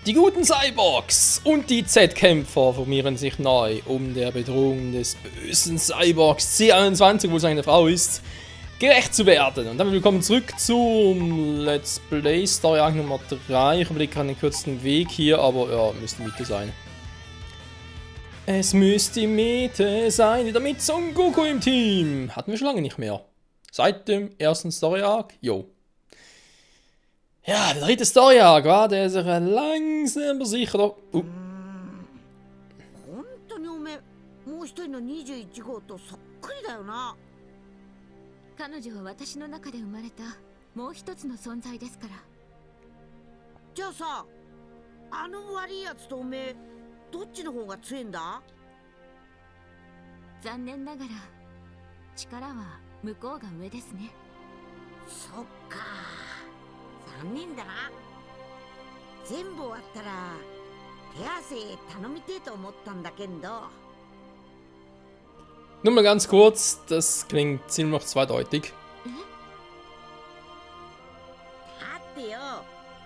Die guten Cyborgs und die Z-Kämpfer formieren sich neu, um der Bedrohung des bösen Cyborgs C21, wo seine Frau ist, gerecht zu werden. Und damit willkommen zurück zum Let's Play Story Arc Nummer 3. Ich überlege gerade den kürzesten Weg hier, aber ja, müsste Mitte sein. Es müsste Mitte sein, wieder mit Son Goku im Team. Hatten wir schon lange nicht mehr. Seit dem ersten Story Arc, jo. Ja, der dritte Story Arc war der sich langsam aber sicher doch... 本当におめえもう一人の21号とそっくりだよな。彼女は私の中で生まれたもう一つの存在ですから。じゃあさ、あの悪いやつとおめえどっちの方が強いんだ？残念ながら力は向こうが上ですね。そっか、残念だな。全部終わったら手汗頼みてえと思ったんだけど。 Nur mal ganz kurz, das klingt ziemlich zweideutig. だってよ、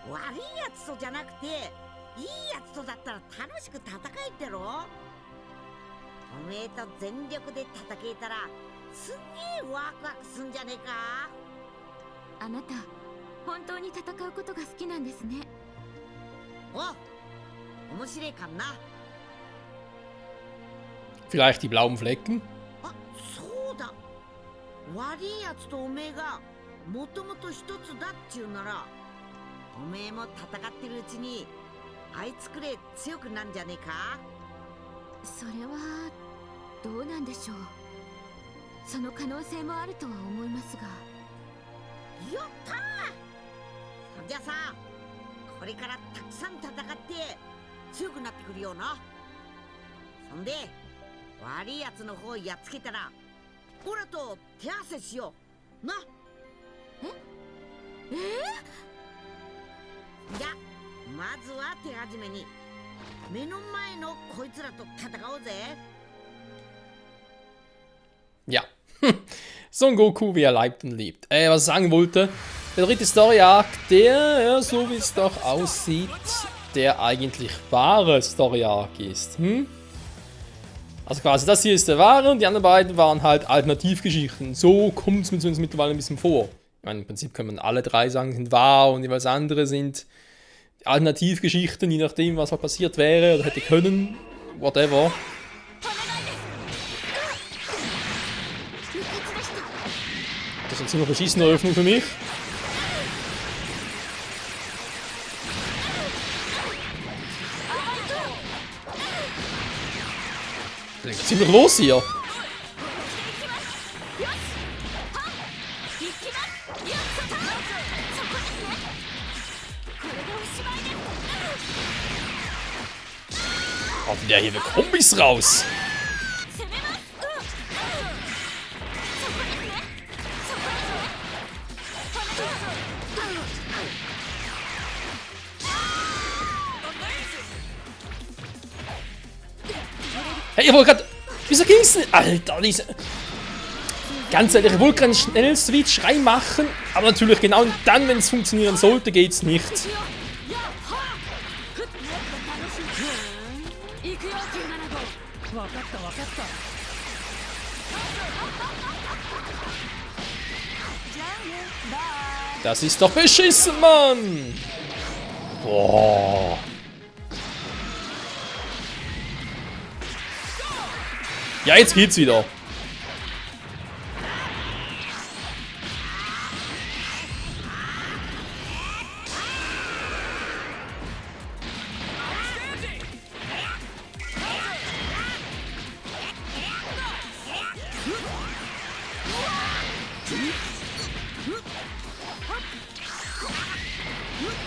悪いやつとじゃなくていいやつとだったら楽しく戦えってろ。おめえと全力で戦えたらすんげえワクワクすんじゃねえか。あなた本当に戦うことが好きなんですね。お、面白いかんな。 Vielleicht die blauen Flecken? あ、そうだ。悪いやつとおめえがもともと一つだっちゅうなら、おめえも戦ってるうちにあいつくれ強くなんじゃねえか。それはどうなんでしょう。その可能性もあるとは思いますが。やったー。そんじゃさ、これからたくさん戦って強くなってくるよな。そんで悪いやつの方やっつけたらオラと手合わせしような。じゃまずは手始めに目の前のこいつらと戦おうぜ。 Ja. Son Goku, wie er leibt und lebt. Was ich sagen wollte, der dritte Story Arc, der, so wie es doch aussieht, der eigentlich wahre Story Arc ist. Also quasi das hier ist der wahre und die anderen beiden waren halt Alternativgeschichten. So kommt es mit uns mittlerweile ein bisschen vor. Ich meine, im Prinzip kann man alle drei sagen, sind wahr und jeweils andere sind Alternativgeschichten, je nachdem, was mal passiert wäre oder hätte können. Whatever. Das ist eine ziemlich beschissene Eröffnung für mich. Das ist ziemlich los hier. Oh, der hier wird Kombis raus. Hey, ich wollte gerade... Wieso ging's nicht? Alter, diese... Ganz ehrlich, ich wollte gerade einen schnellen Switch reinmachen, aber natürlich genau dann, wenn es funktionieren sollte, geht's nicht. Das ist doch beschissen, Mann! Boah. Ja, jetzt geht's wieder.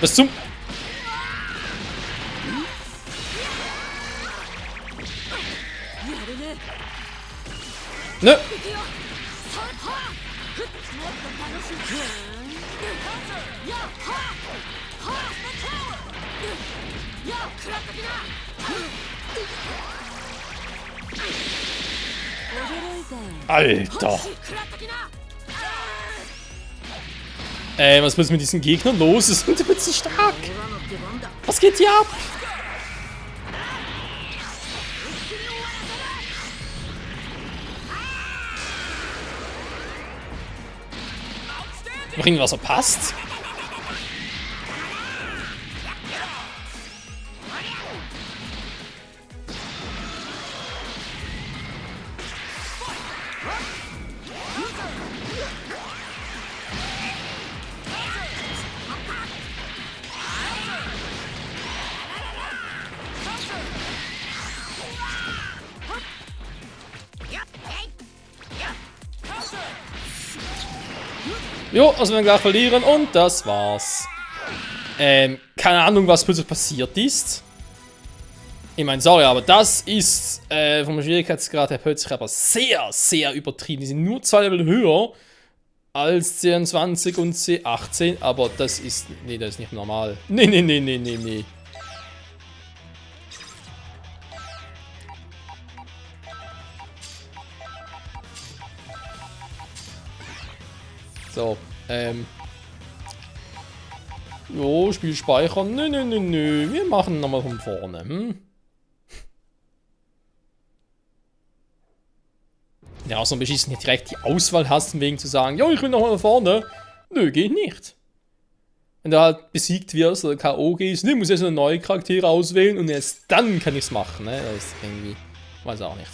Was zum... Nö. Alter. Was ist mit diesen Gegnern los? Die sind so stark. 出番だ。 Was geht hier ab? Noch irgendwas verpasst? Jo, also wir gleich verlieren und das war's. Keine Ahnung, was plötzlich passiert ist. Ich meine, sorry, aber das ist vom Schwierigkeitsgrad her plötzlich aber sehr, sehr übertrieben. Die sind nur 2 Level höher als C20 und C18, aber das ist... Nee, das ist nicht normal. Nee. So, jo, Spiel speichern. Nö. Wir machen nochmal von vorne. Hm? Ja, so ein bisschen nicht direkt die Auswahl hast, wegen zu sagen, jo, ich will nochmal von vorne. Nö, geht nicht. Wenn du halt besiegt wirst oder K.O. gehst, ne, muss erst eine neue Charaktere auswählen und erst dann kann ich's machen, ne? Das ist irgendwie, weiß auch nicht.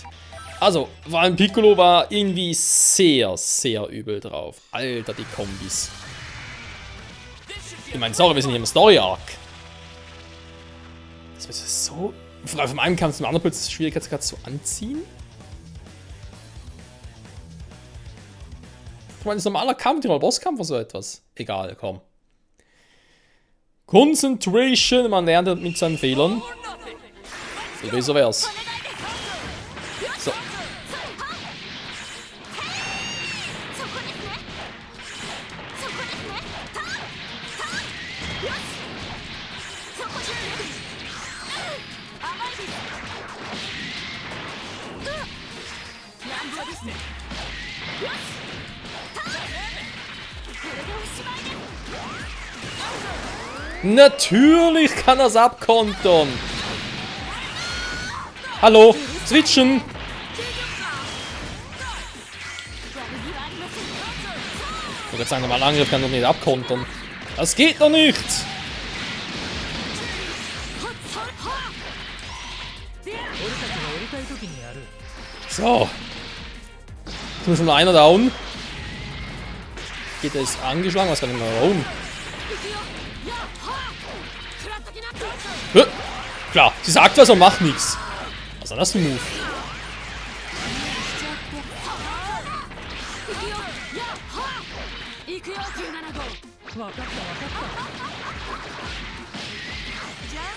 Also, vor allem Piccolo war irgendwie sehr, sehr übel drauf. Alter, die Kombis. Ich meine, sorry, wir sind hier im Story-Arc. Das wird so... Von einem Kampf zum anderen plötzlich Schwierigkeitsgrad so anziehen? Ich meine, das ist ein normaler Kampf, nicht mal Bosskampf oder so etwas. Egal, komm. Concentration, man lernt mit seinen Fehlern. So besser wär's. So. Natürlich kann er es abkontern. Hallo, switchen. Ich würde sagen, normal Angriff kann doch nicht abkontern. Das geht doch nicht. So. Jetzt ist schon nur einer down. Geht er ist angeschlagen, was kann ich mal warum? Klar, sie sagt was und macht nichts. Was ist das für ein Move?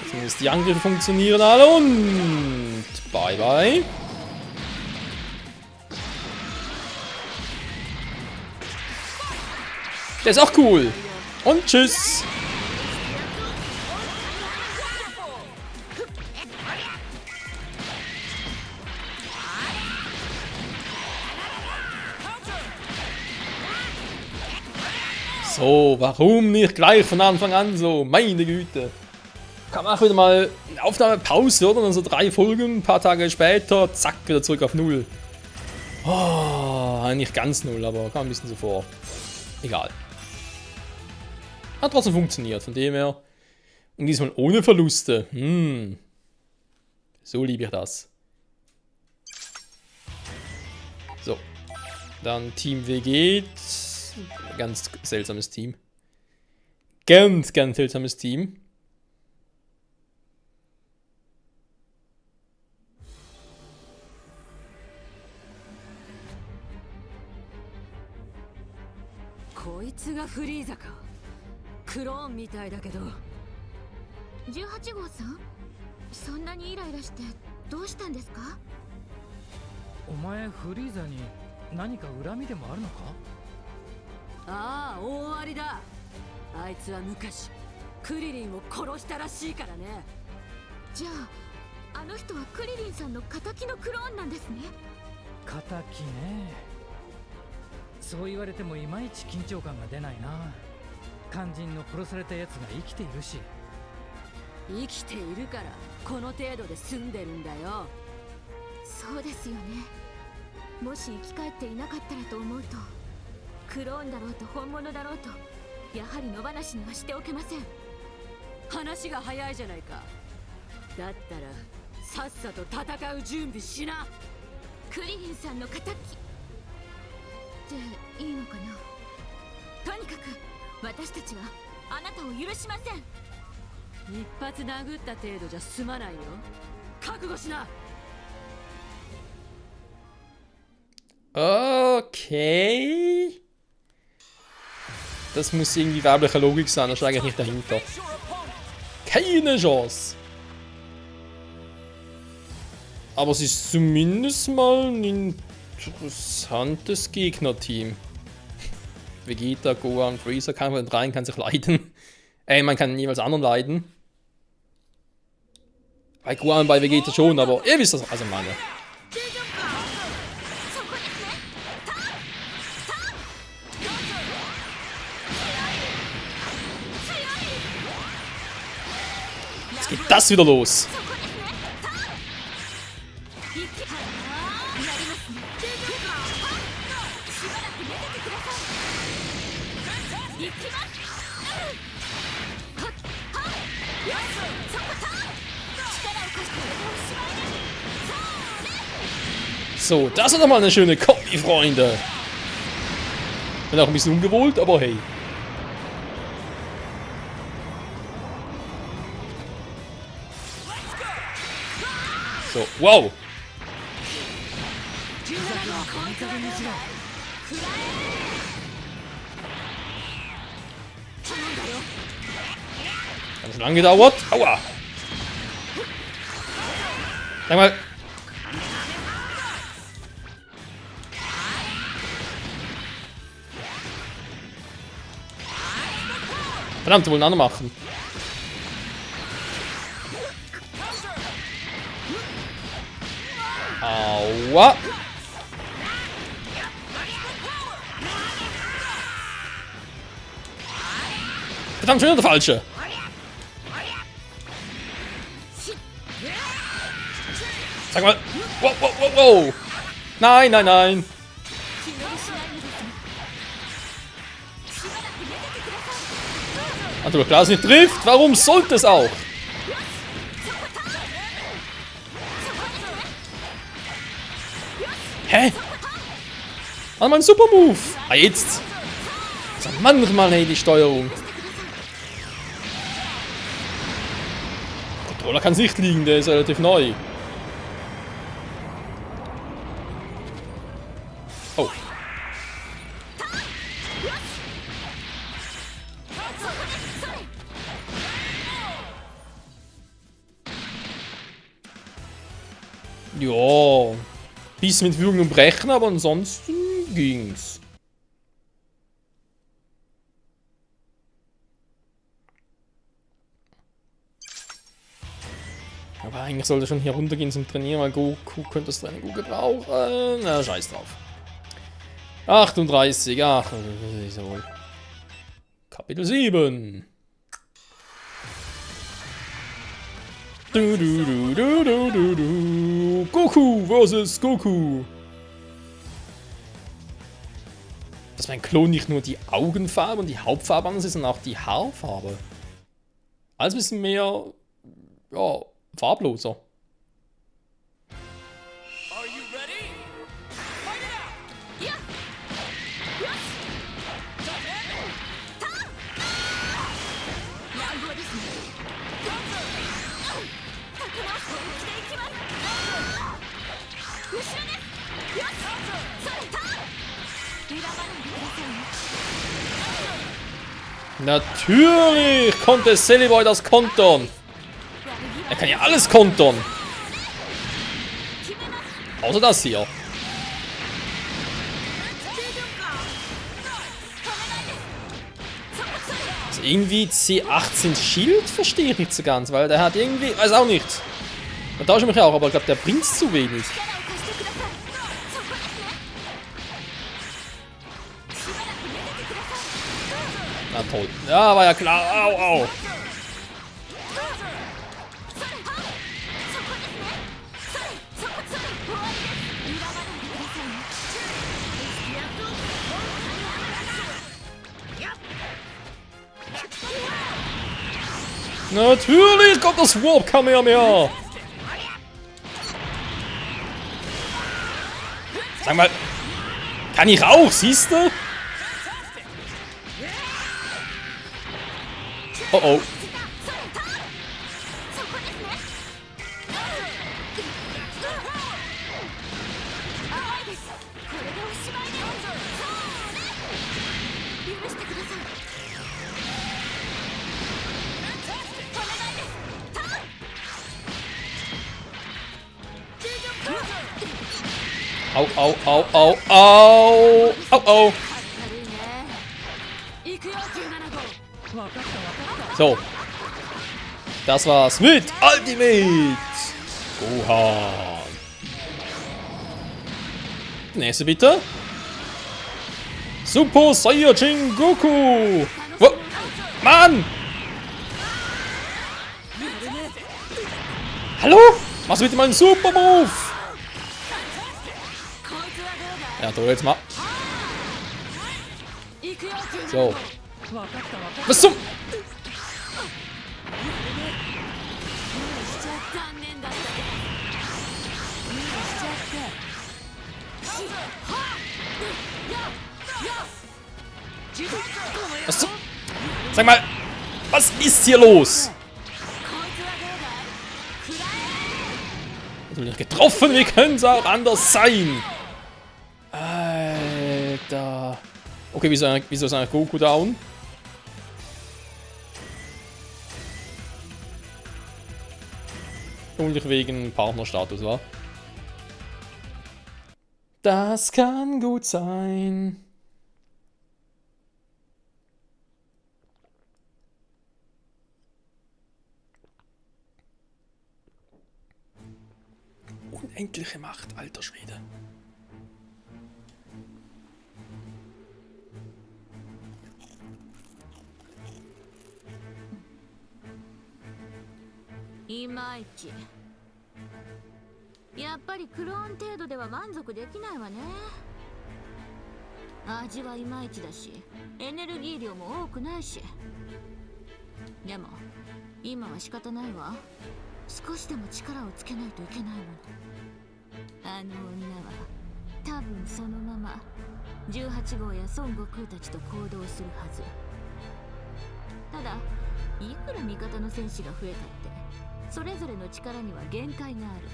Zumindest die Angriffe funktionieren alle und bye bye. Der ist auch cool. Und tschüss. So, warum nicht gleich von Anfang an so? Meine Güte. Kann man auch wieder mal eine Aufnahmepause, oder? Und dann so 3 Folgen, ein paar Tage später, zack, wieder zurück auf 0. Oh, nicht ganz 0, aber kam ein bisschen so vor. Egal. Hat trotzdem funktioniert, von dem her. Und diesmal ohne Verluste. So liebe ich das. So. Dann Team WG. Ganz seltsames Team. Ganz seltsames Team.18号さん、そんなにイライラしてどうしたんですか？お前フリーザに何か恨みでもあるのか？ああ、大ありだ。あいつは昔クリリンを殺したらしいからね。じゃあ、あの人はクリリンさんの仇のクローンなんですね。仇ね。そう言われてもいまいち緊張感が出ないな。肝心の殺された奴が生きているし。生きているからこの程度で済んでるんだよ。そうですよね。もし生き返っていなかったらと思うと、クローンだろうと本物だろうと、やはり野放しにはしておけません。話が早いじゃないか。だったらさっさと戦う準備しな。クリリンさんの敵でいいのかな。とにかく私たちはあなたを許しません。一発殴った程度じゃ済まないよ。覚悟しな。 Okay. Das muss irgendwie weibliche Logik sein, das ist eigentlich nicht dahinter. Keine Chance. Aber es ist zumindest mal ein interessantes Gegnerteam. Vegeta, Gohan, Freezer, keiner von den dreien kann sich leiden. Man kann jeweils anderen leiden. Bei Gohan und bei Vegeta schon, aber ihr wisst das, also meine. Jetzt geht das wieder los. So, das ist doch mal eine schöne Kombi, Freunde. Bin auch ein bisschen ungewohnt, aber hey. So, wow. Hat schon lange gedauert. Aua. Sag mal. Verdammt, wollen andere machen. Aua. Verdammt, schon wieder der Falsche. Sag mal. Wow, wow, wow, wow. Nein, nein, nein. Also, klar, es nicht trifft. Warum sollte es auch? Hä? Warte mal, ein super Move. Ah, jetzt. Also manchmal, hey, die Steuerung. Der Controller kann es nicht liegen, der ist relativ neu. Oh. Ja. Bisschen mit Würgen und Brechen, aber ansonsten ging's. Aber eigentlich sollte schon hier runtergehen zum Trainieren, weil Goku könnte das Training gut gebrauchen. Na, scheiß drauf. 38, ach, so. Kapitel 7. Goku vs. Goku. Dass mein Klon nicht nur die Augenfarbe und die Hauptfarbe anders ist, sondern auch die Haarfarbe. Alles ein bisschen mehr, ja, farbloser. Natürlich konnte Celeboy das kontern. Er kann ja alles kontern. Außer das hier. Also irgendwie C18 Schild verstehe ich nicht so ganz, weil der hat irgendwie, weiß auch nicht. Da tausche ich mich auch, aber ich glaube, der bringt zu wenig. Na toll. Ja, war ja klar. Au, au. Natürlich kommt das Warp-Kamehameha. Sag mal, kann ich auch, siehst du? Oh oh. そこですね。甘いです。これでおしまいです。そうね。許してください。お願いです。ターン。Au, au, au, au, au. Au, au. 軽いね。行くよ17号。わかったわかった。 So. Das war's mit Ultimate Gohan. Nächste bitte. Super Saiyajin Goku. Oh, Mann! Hallo? Machst du bitte mal einen Super Move? こいつはどうだ。 Ja, toll, jetzt mal. 行くよ17 So. わかったわかっ Was zum? しちゃ残念だったね。無理しちゃって。はっ Was zum? Sag mal, was ist hier los? こいつはどうだい。食らえ。 Natürlich getroffen, wie können es auch anders sein? Alter. Okay, wieso ist eigentlich Goku down? Vermutlich wegen Partnerstatus, wa? Das kann gut sein. Unendliche Macht, alter Schwede.いまいち。やっぱりクローン程度では満足できないわね。味はいまいちだし、エネルギー量も多くないし。でも今は仕方ないわ。少しでも力をつけないといけないもの。あの女は多分そのまま18号や孫悟空たちと行動するはず。ただいくら味方の戦士が増えたってそれぞれの力には限界がある。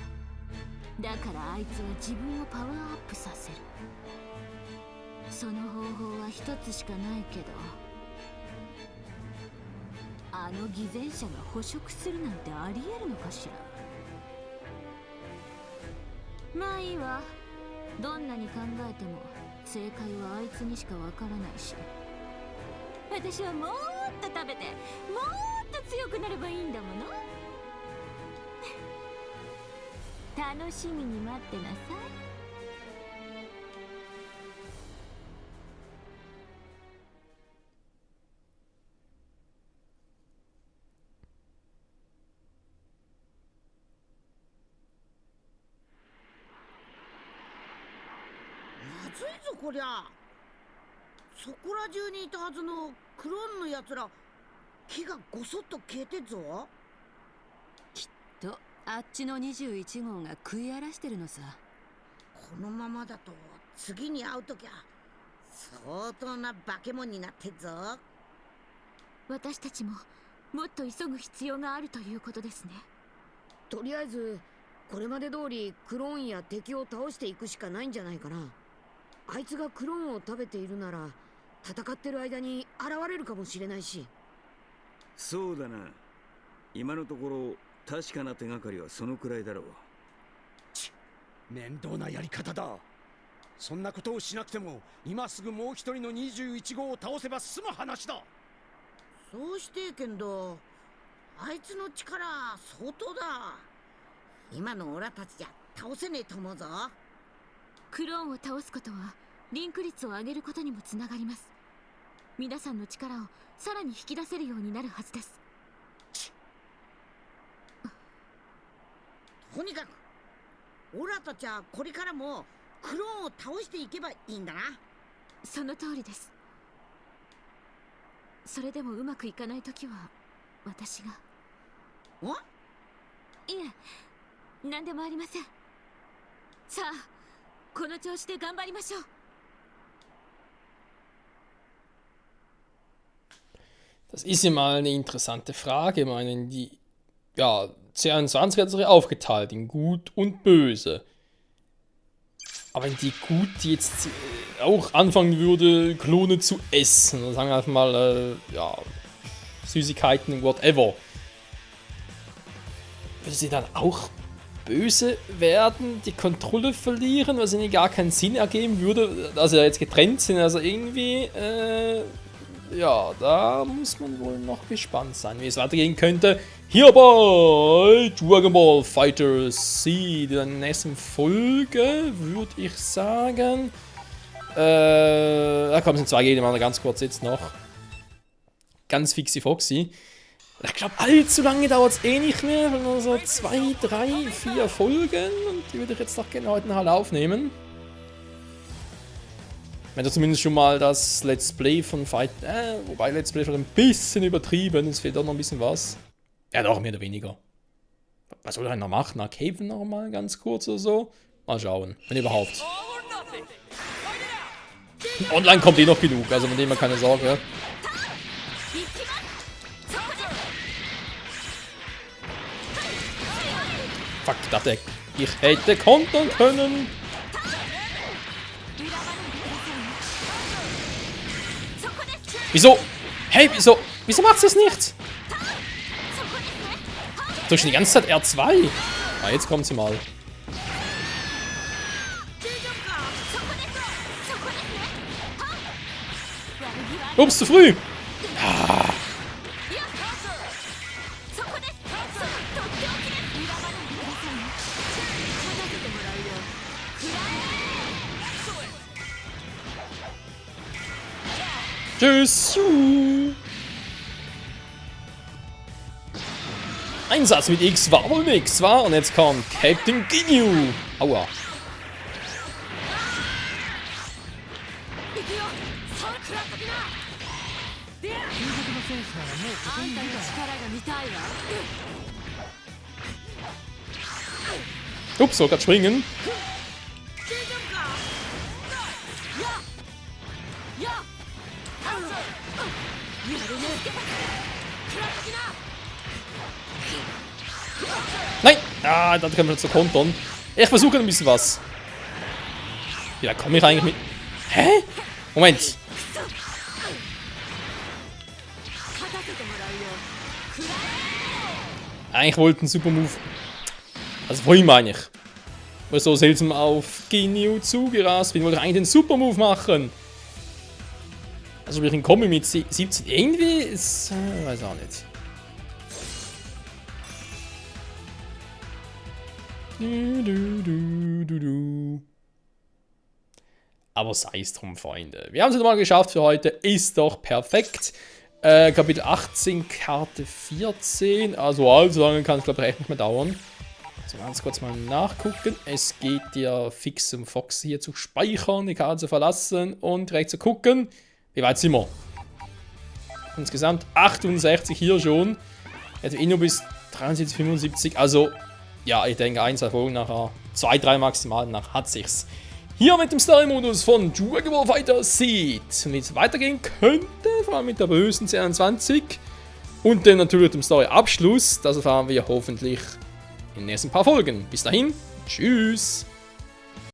だからあいつは自分をパワーアップさせる。その方法は一つしかないけど、あの偽善者が捕食するなんてありえるのかしら。まあいいわ。どんなに考えても正解はあいつにしかわからないし、私はもっと食べてもっと強くなればいいんだもの。楽しみに待ってなさい。まずいぞこりゃ。そこら中にいたはずのクローンのやつら、木がごそっと消えてっぞ。とあっちの21号が食い荒らしてるのさ。このままだと次に会うときゃ相当な化け物になってっぞ。私たちももっと急ぐ必要があるということですね。とりあえずこれまで通りクローンや敵を倒していくしかないんじゃないかな。あいつがクローンを食べているなら戦ってる間に現れるかもしれないし。そうだな。今のところ確かな手がかりはそのくらいだろう。面倒なやり方だ。そんなことをしなくても今すぐもう一人の21号を倒せば済む話だ。そうしてけんど、あいつの力相当だ。今のオラたちじゃ倒せねえと思うぞ。クローンを倒すことはリンク率を上げることにもつながります。皆さんの力をさらに引き出せるようになるはずです。とにかくオラたちはこれからもクローンを倒していけばいいんだな。その通りです。それでもうまくいかないときは私が。お？いえ、何でもありません。さあ、この調子で頑張りましょう。Das ist ja mal eine interessante Frage. Ich meine, die ja, C21 hat sich aufgeteilt in Gut und Böse. Aber wenn die Gut jetzt auch anfangen würde, Klone zu essen, dann sagen wir einfach mal, ja, Süßigkeiten, whatever, würde sie dann auch böse werden, die Kontrolle verlieren, was ihnen gar keinen Sinn ergeben würde, dass sie ja jetzt getrennt sind, also irgendwie, ja, da muss man wohl noch gespannt sein, wie es weitergehen könnte. Hier bei Dragon Ball Fighter Z, in der nächsten Folge, würde ich sagen. Da kommen es in 2 Gegner, ganz kurz jetzt noch. Ganz fixi Foxy. Ich glaube, allzu lange dauert es eh nicht mehr, nur so 2, 3, 4 Folgen. Und die würde ich jetzt noch gerne heute halt aufnehmen. Wenn du zumindest schon mal das Let's Play von Fight... wobei Let's Play schon ein bisschen übertrieben, es fehlt doch noch ein bisschen was. Ja, doch, mehr oder weniger. Was soll er noch machen? Na, Caven noch mal ganz kurz oder so? Mal schauen, wenn überhaupt. Online kommt eh noch genug, also von dem her keine Sorge. Fuck, ich dachte, ich hätte kontern können. Wieso? Hey, wieso macht es nicht? Durch die ganze Zeit R2. Ah, jetzt kommt sie mal. Ups, zu früh. Ah. Tschüss. Einsatz mit X war wohl nix, war? Und jetzt kommt Captain Ginyu. Aua. Ups, soll grad springen. Nein! Ah, da können wir zu kontern. Ich versuche ein bisschen was. Ja, komme ich eigentlich mit... Hä? Moment. Eigentlich wollte ein Super Move... Also vorhin meine ich. Weil so seltsam auf Ginyu zugerast bin, wollte ich eigentlich den Super Move machen. Also ich komme mit 17... Irgendwie ist... weiß auch nicht. Aber sei es drum, Freunde. Wir haben es mal geschafft für heute. Ist doch perfekt. Kapitel 18, Karte 14. Also allzu lange kann es, glaube ich, echt nicht mehr dauern. So, ganz kurz mal nachgucken. Es geht ja fix um Fox hier zu speichern, die Karte zu verlassen und direkt zu gucken. Wie weit sind wir? Insgesamt 68 hier schon. Jetzt nur bis 73, 75. Also... ja, ich denke, 1, 2 Folgen nachher, 2, 3 maximal, nach hat sich's. Hier mit dem Story-Modus von Dragon Ball Fighter Z. Und wie es weitergehen könnte, vor allem mit der bösen C21. Und dann natürlich dem Story-Abschluss. Das erfahren wir hoffentlich in den nächsten paar Folgen. Bis dahin, tschüss.